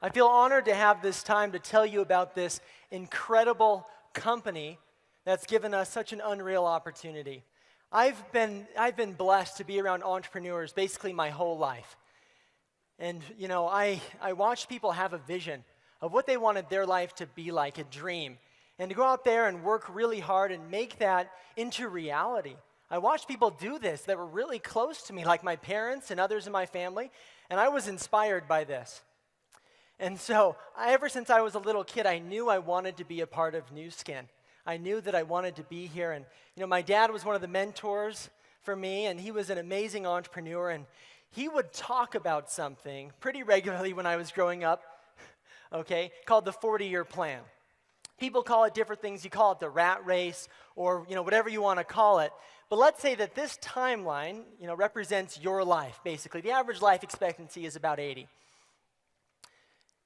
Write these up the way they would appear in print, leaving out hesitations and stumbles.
I feel honored to have this time to tell you about this incredible company that's given us such an unreal opportunity. I've been blessed to be around entrepreneurs basically my whole life. And, you know, I watched people have a vision of what they wanted their life to be like, a dream, and to go out there and work really hard and make that into reality. I watched people do this that were really close to me, like my parents and others in my family, and I was inspired by this. And so, ever since I was a little kid, I knew I wanted to be a part of QUYYN. I knew that I wanted to be here, and you know, my dad was one of the mentors for me, and he was an amazing entrepreneur, and he would talk about something pretty regularly when I was growing up, okay, called the 40-year plan. People call it different things. You call it the rat race, or you know, whatever you want to call it. But let's say that this timeline, you know, represents your life, basically. The average life expectancy is about 80.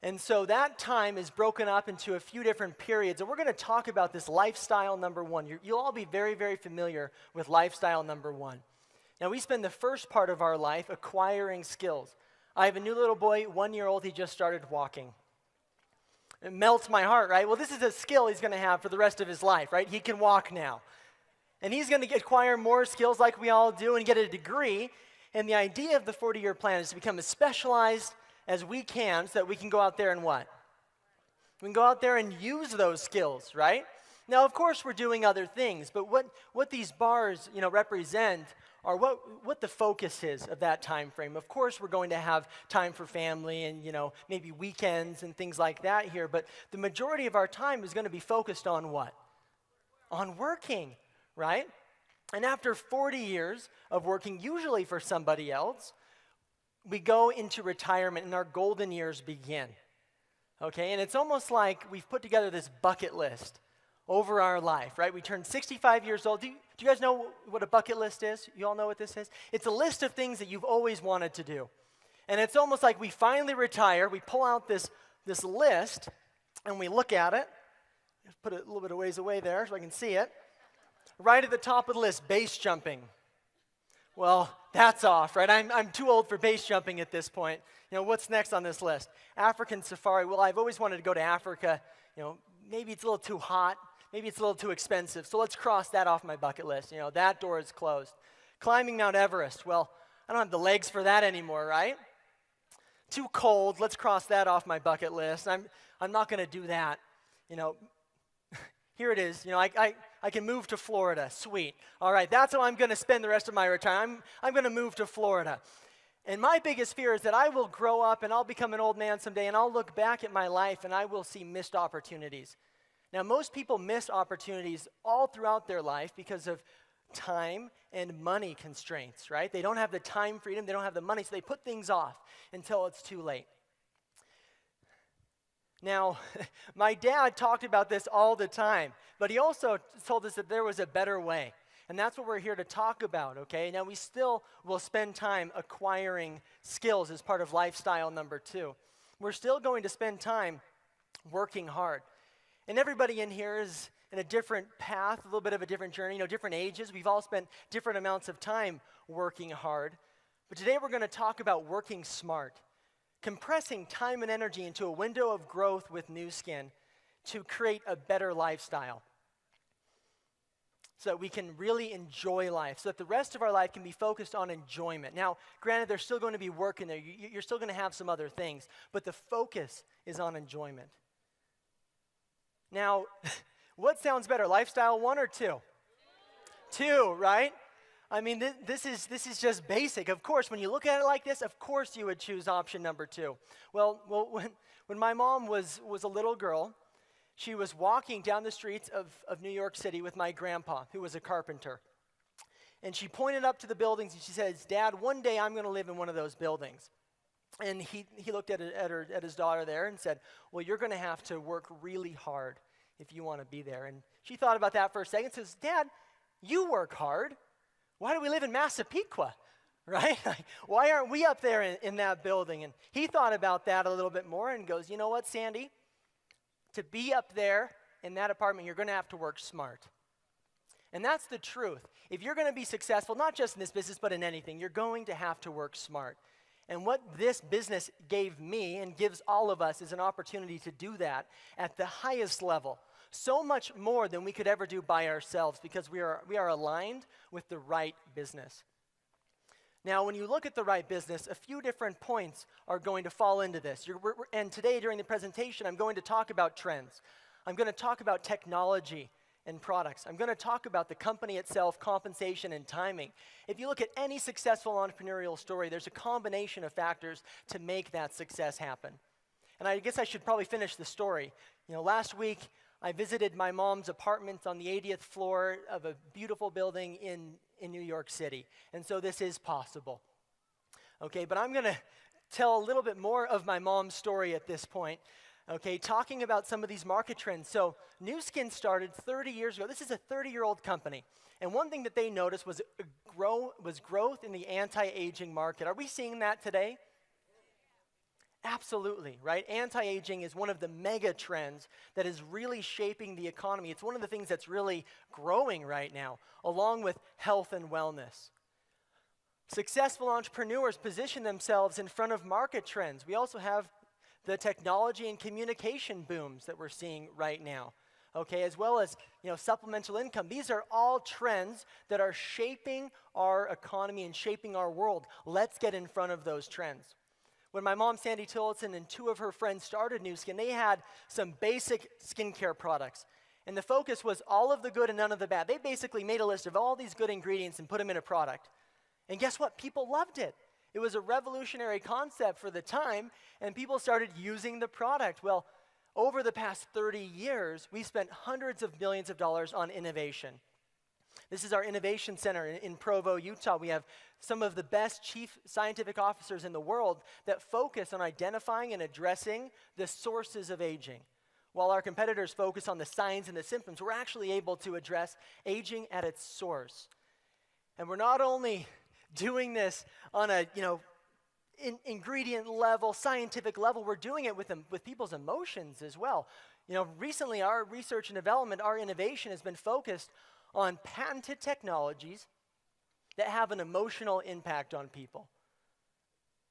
And so that time is broken up into a few different periods, and we're going to talk about this lifestyle number one. You'll all be very, very familiar with lifestyle number one. Now, we spend the first part of our life acquiring skills. I have a new little boy, 1-year-old, he just started walking. It melts my heart, right? Well, this is a skill he's going to have for the rest of his life, right? He can walk now. And he's going to acquire more skills like we all do and get a degree. And the idea of the 40-year plan is to become as specialized as we can so that we can go out there and what? We can go out there and use those skills, right? Now, of course, we're doing other things, but what these bars, you know, represent are what the focus is of that time frame. Of course, we're going to have time for family and, you know, maybe weekends and things like that here, but the majority of our time is going to be focused on what? On working, right? And after 40 years of working, usually for somebody else, we go into retirement and our golden years begin, okay? And it's almost like we've put together this bucket list over our life, right? We turn 65 years old. Do you guys know what a bucket list is? You all know what this is? It's a list of things that you've always wanted to do. And it's almost like we finally retire, we pull out this list, and we look at it. Just put it a little bit of ways away there so I can see it. Right at the top of the list, base jumping. Well, that's off, right? I'm too old for base jumping at this point. You know, what's next on this list? African safari. Well, I've always wanted to go to Africa. You know, maybe it's a little too hot. Maybe it's a little too expensive. So let's cross that off my bucket list. You know, that door is closed. Climbing Mount Everest. Well, I don't have the legs for that anymore, right? Too cold. Let's cross that off my bucket list. I'm not going to do that. You know, here it is. You know, I can move to Florida. Sweet. All right, that's how I'm going to spend the rest of my retirement. I'm going to move to Florida. And my biggest fear is that I will grow up and I'll become an old man someday and I'll look back at my life and I will see missed opportunities. Now, most people miss opportunities all throughout their life because of time and money constraints, right? They don't have the time freedom, they don't have the money, so they put things off until it's too late. Now, my dad talked about this all the time, but he also told us that there was a better way. And that's what we're here to talk about, okay? Now, we still will spend time acquiring skills as part of lifestyle number 2. We're still going to spend time working hard. And everybody in here is in a different path, a little bit of a different journey, you know, different ages. We've all spent different amounts of time working hard. But today we're going to talk about working smart. Compressing time and energy into a window of growth with QUYYN to create a better lifestyle so that we can really enjoy life, so that the rest of our life can be focused on enjoyment. Now, granted, there's still going to be work in there. You're still going to have some other things, but the focus is on enjoyment. Now, what sounds better, lifestyle 1 or 2? 2, right? I mean, this is just basic. Of course, when you look at it like this, of course you would choose option number 2. Well, when my mom was a little girl, she was walking down the streets of New York City with my grandpa, who was a carpenter. And she pointed up to the buildings and she says, "Dad, one day I'm going to live in one of those buildings." And he looked at his daughter there and said, "Well, you're going to have to work really hard if you want to be there." And she thought about that for a second and says, "Dad, you work hard. Why do we live in Massapequa, right? Like, why aren't we up there in that building?" And he thought about that a little bit more and goes, "You know what, Sandy? To be up there in that apartment, you're going to have to work smart." And that's the truth. If you're going to be successful, not just in this business, but in anything, you're going to have to work smart. And what this business gave me and gives all of us is an opportunity to do that at the highest level. So much more than we could ever do by ourselves because we are aligned with the right business. Now, when you look at the right business, a few different points are going to fall into this. And today during the presentation, I'm going to talk about trends. I'm going to talk about technology and products. I'm going to talk about the company itself, compensation, and timing. If you look at any successful entrepreneurial story, there's a combination of factors to make that success happen. And I guess I should probably finish the story. Last week, I visited my mom's apartment on the 80th floor of a beautiful building in New York City. And so this is possible. Okay, but I'm going to tell a little bit more of my mom's story at this point. Okay, talking about some of these market trends. So NewSkin started 30 years ago. This is a 30-year-old company. And one thing that they noticed was growth in the anti-aging market. Are we seeing that today? Absolutely, right? Anti-aging is one of the mega trends that is really shaping the economy. It's one of the things that's really growing right now, along with health and wellness. Successful entrepreneurs position themselves in front of market trends. We also have the technology and communication booms that we're seeing right now, okay, as well as supplemental income. These are all trends that are shaping our economy and shaping our world. Let's get in front of those trends. When my mom, Sandy Tillotson, and two of her friends started NewSkin, they had some basic skincare products. And the focus was all of the good and none of the bad. They basically made a list of all these good ingredients and put them in a product. And guess what? People loved it. It was a revolutionary concept for the time, and people started using the product. Well, over the past 30 years, we spent hundreds of millions of dollars on innovation. This is our innovation center in Provo, Utah. We have some of the best chief scientific officers in the world that focus on identifying and addressing the sources of aging. While our competitors focus on the signs and the symptoms, we're actually able to address aging at its source. And we're not only doing this on a, ingredient level, scientific level, we're doing it with people's emotions as well. Recently our research and development, our innovation has been focused on patented technologies that have an emotional impact on people.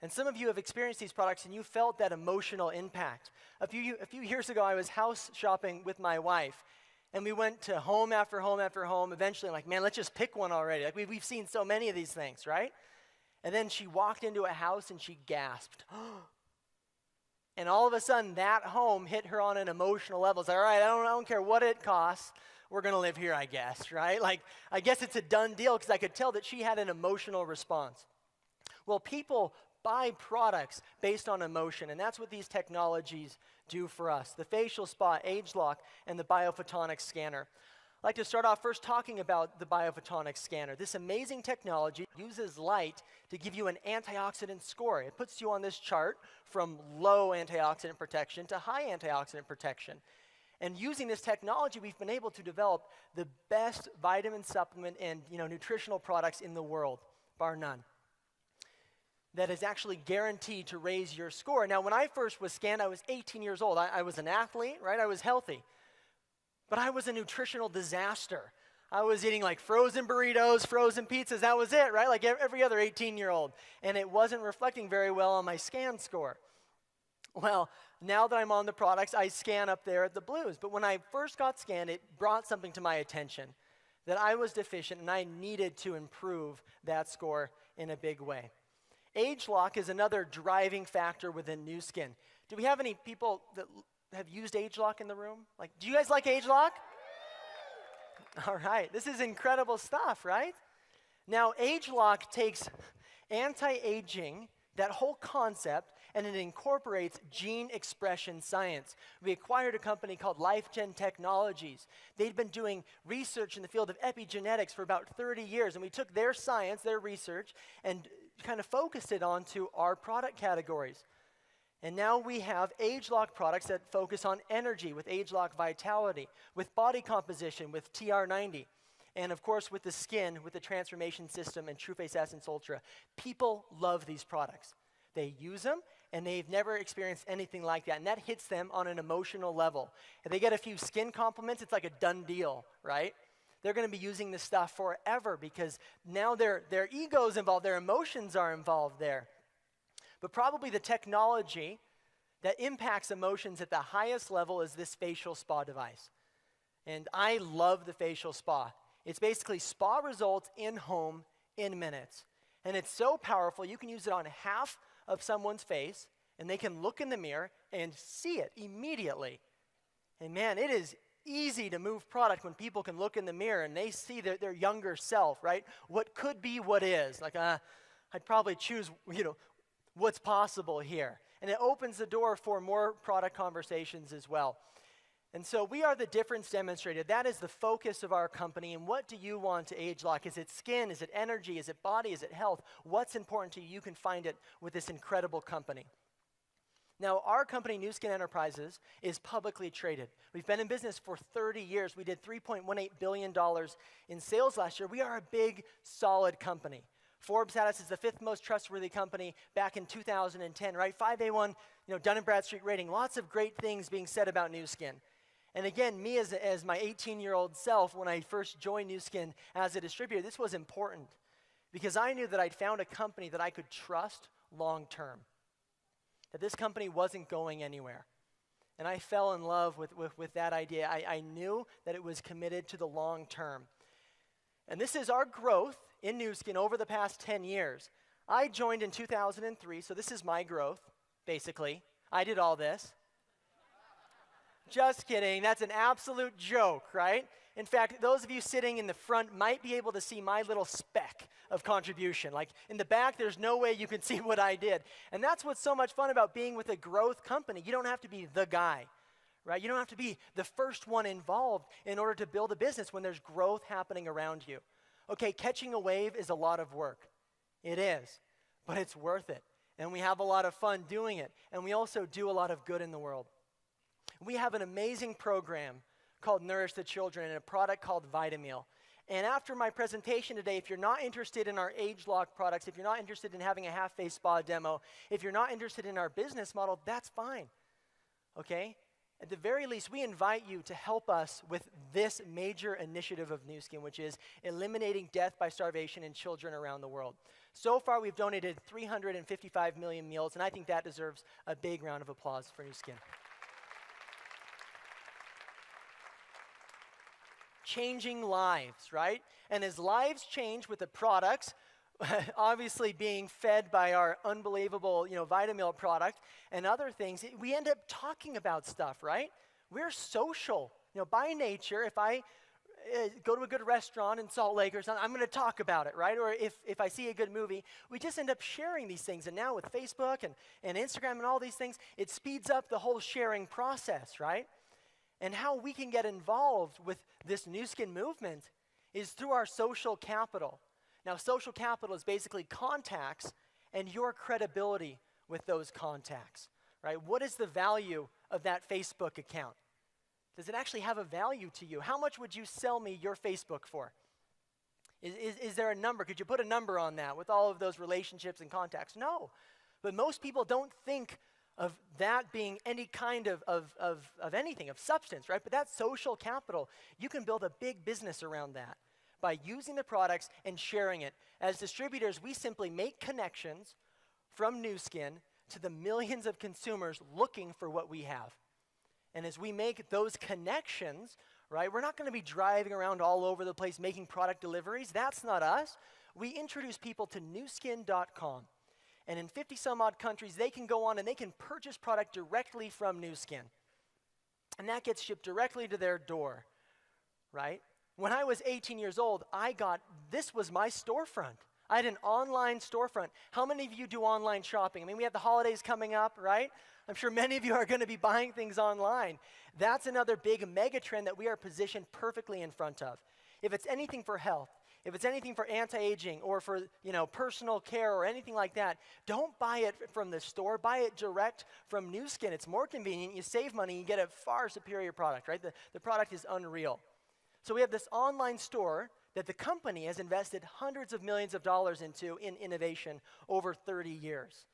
And some of you have experienced these products and you felt that emotional impact. A few years ago, I was house shopping with my wife, and we went to home after home after home. Eventually, I'm like, man, let's just pick one already. Like we've seen so many of these things, right? And then she walked into a house and she gasped. And all of a sudden, that home hit her on an emotional level. It's like, all right, I don't care what it costs. We're going to live here, I guess, right? Like, I guess it's a done deal because I could tell that she had an emotional response. Well, people buy products based on emotion, and that's what these technologies do for us. The facial spa, AGELOC, and the biophotonics scanner. I'd like to start off first talking about the biophotonics scanner. This amazing technology uses light to give you an antioxidant score. It puts you on this chart from low antioxidant protection to high antioxidant protection. And using this technology, we've been able to develop the best vitamin supplement and nutritional products in the world, bar none. That is actually guaranteed to raise your score. Now, when I first was scanned, I was 18 years old. I was an athlete, right? I was healthy. But I was a nutritional disaster. I was eating like frozen burritos, frozen pizzas. That was it, right? Like every other 18-year-old. And it wasn't reflecting very well on my scan score. Well, now that I'm on the products, I scan up there at the blues. But when I first got scanned, it brought something to my attention that I was deficient and I needed to improve that score in a big way. AGELOC is another driving factor within NewSkin. Do we have any people that have used AGELOC in the room? Like, do you guys like AGELOC? All right, this is incredible stuff, right? Now, AGELOC takes anti-aging, that whole concept, and it incorporates gene expression science. We acquired a company called LifeGen Technologies. They'd been doing research in the field of epigenetics for about 30 years, and we took their science, their research, and kind of focused it onto our product categories. And now we have AGELOC products that focus on energy with AGELOC Vitality, with body composition with TR90, and of course with the skin with the Transformation System and TrueFace Essence Ultra. People love these products. They use them, and they've never experienced anything like that, and that hits them on an emotional level. If they get a few skin compliments, it's like a done deal, right? They're going to be using this stuff forever because now their ego's involved, their emotions are involved there. But probably the technology that impacts emotions at the highest level is this facial spa device. And I love the facial spa. It's basically spa results in home in minutes. And it's so powerful, you can use it on half of someone's face, and they can look in the mirror and see it immediately. And man, it is easy to move product when people can look in the mirror and they see their younger self, right? What could be what is. Like, I'd probably choose, what's possible here. And it opens the door for more product conversations as well. And so we are the difference demonstrated. That is the focus of our company. And what do you want to AGELOC? Is it skin? Is it energy? Is it body? Is it health? What's important to you? You can find it with this incredible company. Now, our company, Nu Skin Enterprises, is publicly traded. We've been in business for 30 years. We did $3.18 billion in sales last year. We are a big, solid company. Forbes had us as the 5th most trustworthy company back in 2010, right? 5A1, Dun & Bradstreet rating. Lots of great things being said about Nu Skin. And again, me as my 18-year-old self, when I first joined Nu Skin as a distributor, this was important because I knew that I'd found a company that I could trust long term, that this company wasn't going anywhere. And I fell in love with that idea. I knew that it was committed to the long term. And this is our growth in Nu Skin over the past 10 years. I joined in 2003, so this is my growth, basically. I did all this. Just kidding. That's an absolute joke, right? In fact, those of you sitting in the front might be able to see my little speck of contribution. Like in the back, there's no way you can see what I did. And that's what's so much fun about being with a growth company. You don't have to be the guy, right? You don't have to be the first one involved in order to build a business when there's growth happening around you. Okay, catching a wave is a lot of work. It is, but it's worth it. And we have a lot of fun doing it. And we also do a lot of good in the world. We have an amazing program called Nourish the Children and a product called Vitameal. And after my presentation today, if you're not interested in our AGELOC products, if you're not interested in having a half-face spa demo, if you're not interested in our business model, that's fine, okay? At the very least, we invite you to help us with this major initiative of Nu Skin, which is eliminating death by starvation in children around the world. So far, we've donated 355 million meals, and I think that deserves a big round of applause for Nu Skin. Changing lives, right? And as lives change with the products, obviously being fed by our unbelievable, Vitameal product and other things, we end up talking about stuff, right? We're social. By nature, if I go to a good restaurant in Salt Lake or something, I'm going to talk about it, right? Or if I see a good movie, we just end up sharing these things. And now with Facebook and Instagram and all these things, it speeds up the whole sharing process, right? And how we can get involved with this Nu Skin movement is through our social capital. Now, social capital is basically contacts and your credibility with those contacts, right? What is the value of that Facebook account? Does it actually have a value to you? How much would you sell me your Facebook for? Is there a number? Could you put a number on that with all of those relationships and contacts? No. But most people don't think of that being any kind of anything, of substance, right? But that's social capital. You can build a big business around that by using the products and sharing it. As distributors, we simply make connections from Nu Skin to the millions of consumers looking for what we have. And as we make those connections, right, we're not going to be driving around all over the place making product deliveries. That's not us. We introduce people to nuskin.com. And in 50 some odd countries, they can go on and they can purchase product directly from Nu Skin. And that gets shipped directly to their door, right? When I was 18 years old, this was my storefront. I had an online storefront. How many of you do online shopping? I mean, we have the holidays coming up, right? I'm sure many of you are going to be buying things online. That's another big mega trend that we are positioned perfectly in front of. If it's anything for health, if it's anything for anti-aging or for, personal care or anything like that, don't buy it from the store. Buy it direct from Nu Skin. It's more convenient. You save money. You get a far superior product, right? The product is unreal. So we have this online store that the company has invested hundreds of millions of dollars into in innovation over 30 years,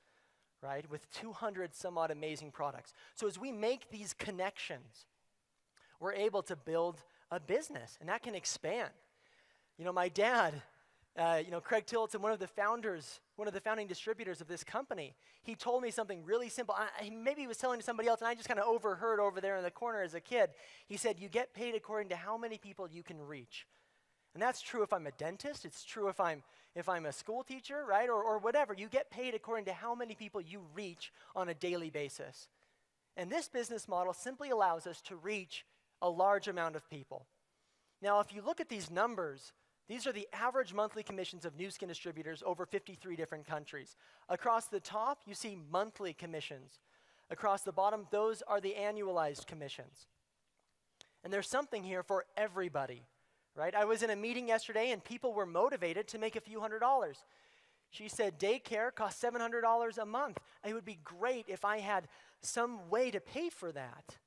right? With 200 some odd amazing products. So as we make these connections, we're able to build a business, and that can expand. My dad Craig Tillotson, one of the founding distributors of this company, he told me something really simple. Maybe he was telling to somebody else, and I just kind of overheard over there in the corner as a kid. He said, you get paid according to how many people you can reach. And that's true if I'm a dentist. It's true if I'm a school teacher, right? Or whatever. You get paid according to how many people you reach on a daily basis. And this business model simply allows us to reach a large amount of people. Now, if you look at these numbers, these are the average monthly commissions of Nu Skin distributors over 53 different countries. Across the top, you see monthly commissions. Across the bottom, those are the annualized commissions. And there's something here for everybody, right? I was in a meeting yesterday, and people were motivated to make a few $100s. She said daycare costs $700 a month. It would be great if I had some way to pay for that,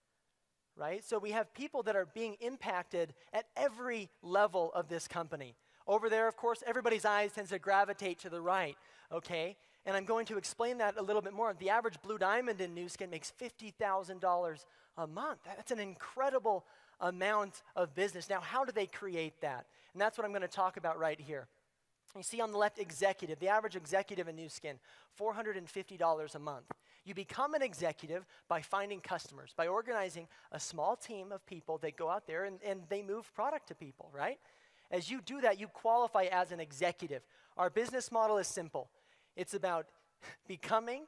right? So we have people that are being impacted at every level of this company. Over there, of course, everybody's eyes tends to gravitate to the right, okay? And I'm going to explain that a little bit more. The average blue diamond in Nu Skin makes $50,000 a month. That's an incredible amount of business. Now, how do they create that? And that's what I'm going to talk about right here. You see on the left, executive. The average executive in Nu Skin, $450 a month. You become an executive by finding customers, by organizing a small team of people that go out there and they move product to people, right? As you do that, you qualify as an executive. Our business model is simple. It's about becoming,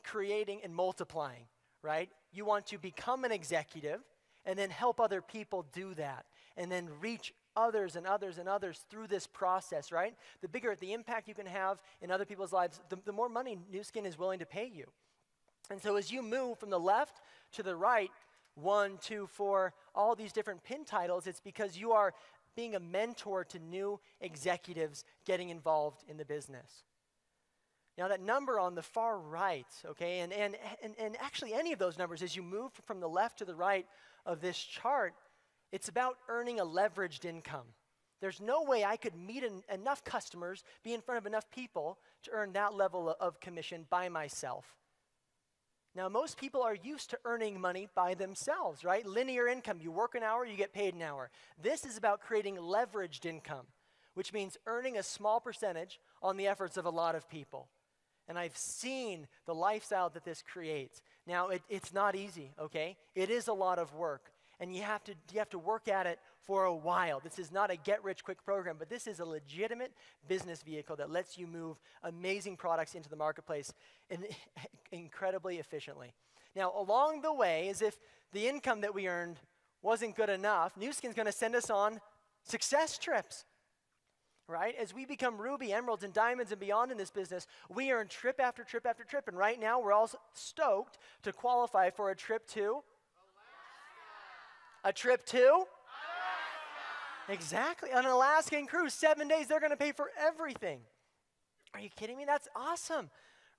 creating, and multiplying, right? You want to become an executive and then help other people do that and then reach others and others and others through this process, right? The bigger the impact you can have in other people's lives, the more money Nu Skin is willing to pay you. And so as you move from the left to the right, 1, 2, 4, all these different pin titles, it's because you are being a mentor to new executives getting involved in the business. Now that number on the far right, okay, and actually any of those numbers, as you move from the left to the right of this chart, it's about earning a leveraged income. There's no way I could meet enough customers, be in front of enough people to earn that level of commission by myself. Now, most people are used to earning money by themselves, right? Linear income, you work an hour, you get paid an hour. This is about creating leveraged income, which means earning a small percentage on the efforts of a lot of people. And I've seen the lifestyle that this creates. Now, it's not easy, okay? It is a lot of work. And you have to work at it for a while. This is not a get-rich-quick program, but this is a legitimate business vehicle that lets you move amazing products into the marketplace incredibly efficiently. Now, along the way, as if the income that we earned wasn't good enough, Nu Skin's going to send us on success trips, right? As we become ruby, emeralds, and diamonds and beyond in this business, we earn trip after trip after trip. And right now, we're all stoked to qualify for a trip to a trip to? Alaska. Exactly. An Alaskan cruise, 7 days, they're going to pay for everything. Are you kidding me? That's awesome,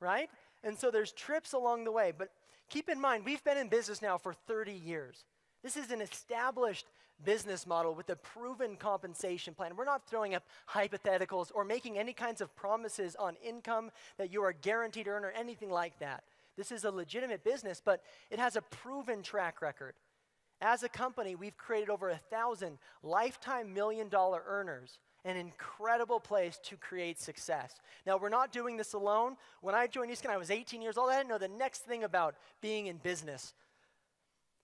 right? And so there's trips along the way. But keep in mind, we've been in business now for 30 years. This is an established business model with a proven compensation plan. We're not throwing up hypotheticals or making any kinds of promises on income that you are guaranteed to earn or anything like that. This is a legitimate business, but it has a proven track record. As a company, we've created over 1,000 lifetime million-dollar earners, an incredible place to create success. Now, we're not doing this alone. When I joined Nu Skin, I was 18 years old. I didn't know the next thing about being in business.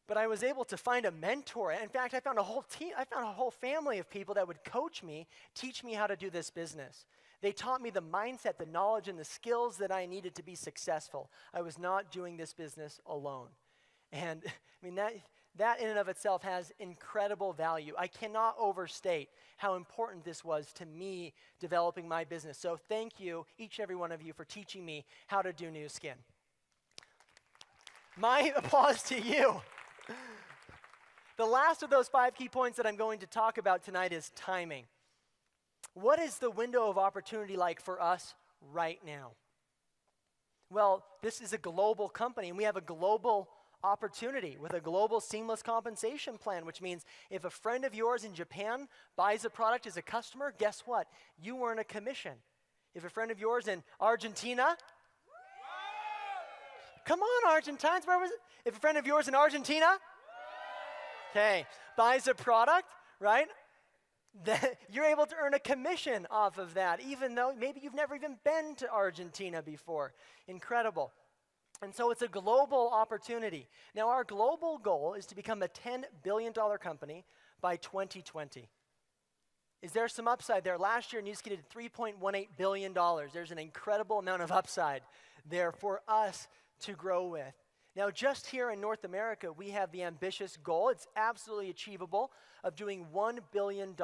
But I was able to find a mentor. In fact, I found a whole team. I found a whole family of people that would coach me, teach me how to do this business. They taught me the mindset, the knowledge, and the skills that I needed to be successful. I was not doing this business alone. And I mean, that in and of itself has incredible value. I cannot overstate how important this was to me developing my business. So thank you, each and every one of you, for teaching me how to do Nu Skin. My applause to you. The last of those 5 key points that I'm going to talk about tonight is timing. What is the window of opportunity like for us right now? Well, this is a global company, and we have a global opportunity with a global seamless compensation plan, which means if a friend of yours in Japan buys a product as a customer, guess what? You earn a commission. If a friend of yours in Argentina, come on, Argentines, where was it? If a friend of yours in Argentina, okay, buys a product, right? that you're able to earn a commission off of that, even though maybe you've never even been to Argentina before. Incredible. And so it's a global opportunity. Now, our global goal is to become a $10 billion company by 2020. Is there some upside there? Last year, Nu Skin did $3.18 billion. There's an incredible amount of upside there for us to grow with. Now, just here in North America, we have the ambitious goal, it's absolutely achievable, of doing $1 billion.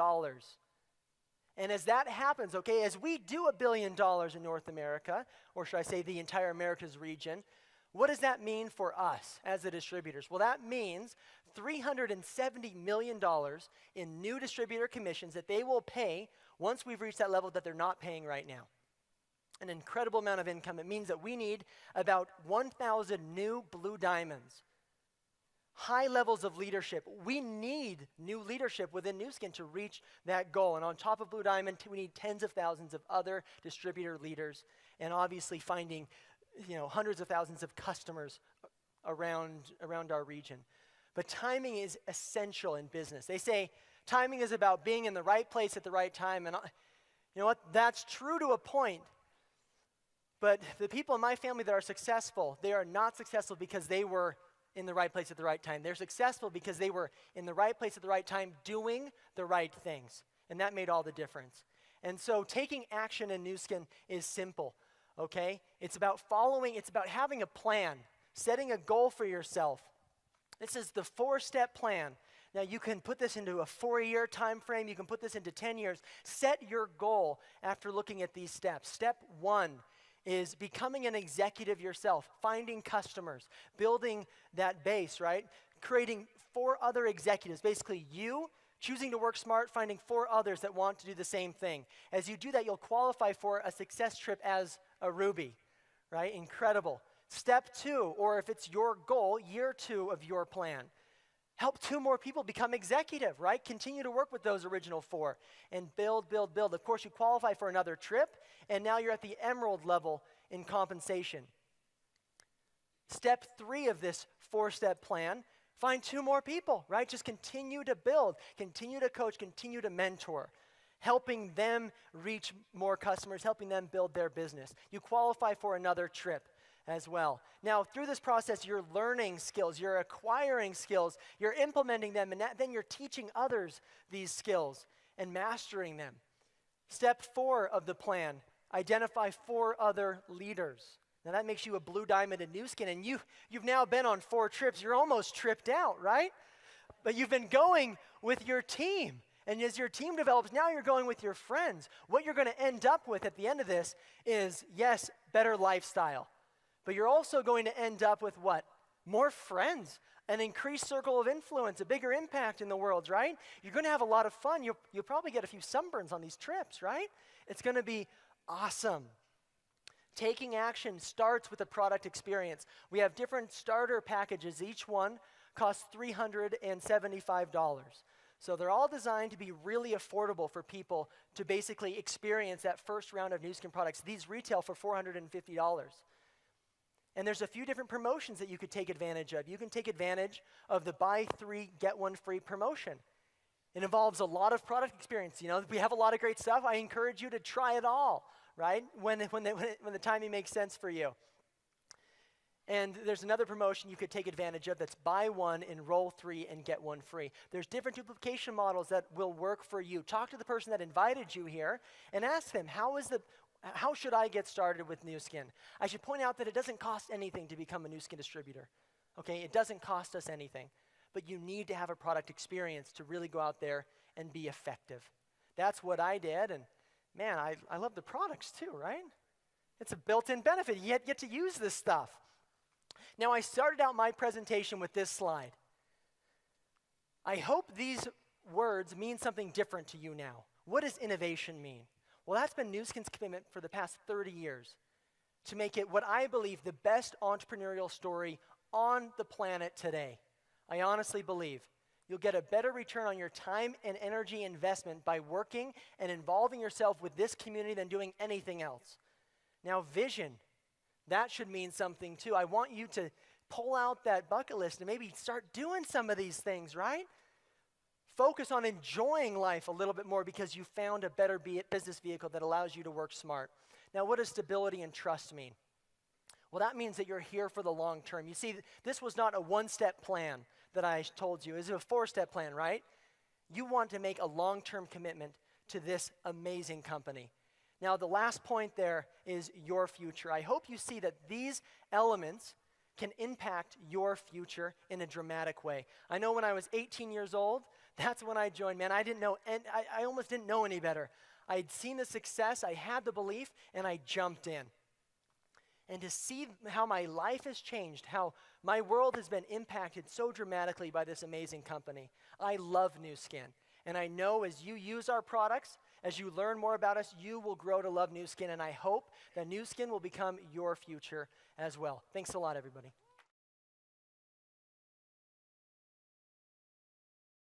And as that happens, okay, as we do $1 billion in North America, or should I say the entire Americas region, what does that mean for us as the distributors? Well, that means $370 million in new distributor commissions that they will pay once we've reached that level that they're not paying right now. An incredible amount of income. It means that we need about 1,000 new blue diamonds. High levels of leadership. We need new leadership within Nu Skin to reach that goal. And on top of Blue Diamond, we need tens of thousands of other distributor leaders, and obviously finding, hundreds of thousands of customers around our region. But timing is essential in business. They say timing is about being in the right place at the right time. And you know what? That's true to a point. But the people in my family that are successful, they are not successful because they were in the right place at the right time. They're successful because they were in the right place at the right time doing the right things. And that made all the difference. And so taking action in Nu Skin is simple, okay? It's about having a plan, setting a goal for yourself. This is the 4-step plan. Now, you can put this into a 4-year time frame. You can put this into 10 years. Set your goal after looking at these steps. Step 1 is becoming an executive yourself, finding customers, building that base, right? Creating 4 other executives, basically you choosing to work smart, finding 4 others that want to do the same thing. As you do that, you'll qualify for a success trip as a Ruby, right? Incredible. Step 2, or if it's your goal, year 2 of your plan. Help 2 more people become executive, right? Continue to work with those original 4 and build, build, build. Of course, you qualify for another trip, and now you're at the emerald level in compensation. Step 3 of this 4-step plan, find 2 more people, right? Just continue to build, continue to coach, continue to mentor, helping them reach more customers, helping them build their business. You qualify for another trip as well. Now, through this process, you're learning skills, you're acquiring skills, you're implementing them, and then you're teaching others these skills and mastering them. Step 4 of the plan, identify 4 other leaders. Now, that makes you a blue diamond in Nu Skin, and you've now been on 4 trips. You're almost tripped out, right? But you've been going with your team. And as your team develops, now you're going with your friends. What you're going to end up with at the end of this is, yes, better lifestyle. But you're also going to end up with what? More friends, an increased circle of influence, a bigger impact in the world, right? You're going to have a lot of fun. You'll probably get a few sunburns on these trips, right? It's going to be awesome. Taking action starts with the product experience. We have different starter packages. Each one costs $375. So they're all designed to be really affordable for people to basically experience that first round of Nu Skin products. These retail for $450. And there's a few different promotions that you could take advantage of. You can take advantage of the buy 3, get 1 free promotion. It involves a lot of product experience. We have a lot of great stuff. I encourage you to try it all, right? When the timing makes sense for you. And there's another promotion you could take advantage of that's buy 1, enroll 3, and get 1 free. There's different duplication models that will work for you. Talk to the person that invited you here and ask them, how should I get started with Nu Skin? I should point out that it doesn't cost anything to become a Nu Skin distributor. Okay, it doesn't cost us anything. But you need to have a product experience to really go out there and be effective. That's what I did, and man, I love the products too, right? It's a built-in benefit. You get to use this stuff. Now, I started out my presentation with this slide. I hope these words mean something different to you now. What does innovation mean? Well, that's been Nu Skin's commitment for the past 30 years to make it what I believe the best entrepreneurial story on the planet today. I honestly believe you'll get a better return on your time and energy investment by working and involving yourself with this community than doing anything else. Now, vision, that should mean something too. I want you to pull out that bucket list and maybe start doing some of these things, right? focus on enjoying life a little bit more because you found a better business vehicle that allows you to work smart. Now, what does stability and trust mean? Well, that means that you're here for the long term. You see, this was not a one-step plan that I told you. It's a four-step plan, right? You want to make a long-term commitment to this amazing company. Now, the last point there is your future. I hope you see that these elements can impact your future in a dramatic way. I know when I was 18 years old, that's when I joined. Man, I didn't know, and I almost didn't know any better. I had seen the success, I had the belief, and I jumped in. And to see how my life has changed, how my world has been impacted so dramatically by this amazing company. I love Nu Skin. And I know as you use our products, as you learn more about us, you will grow to love Nu Skin. And I hope that Nu Skin will become your future as well. Thanks a lot, everybody.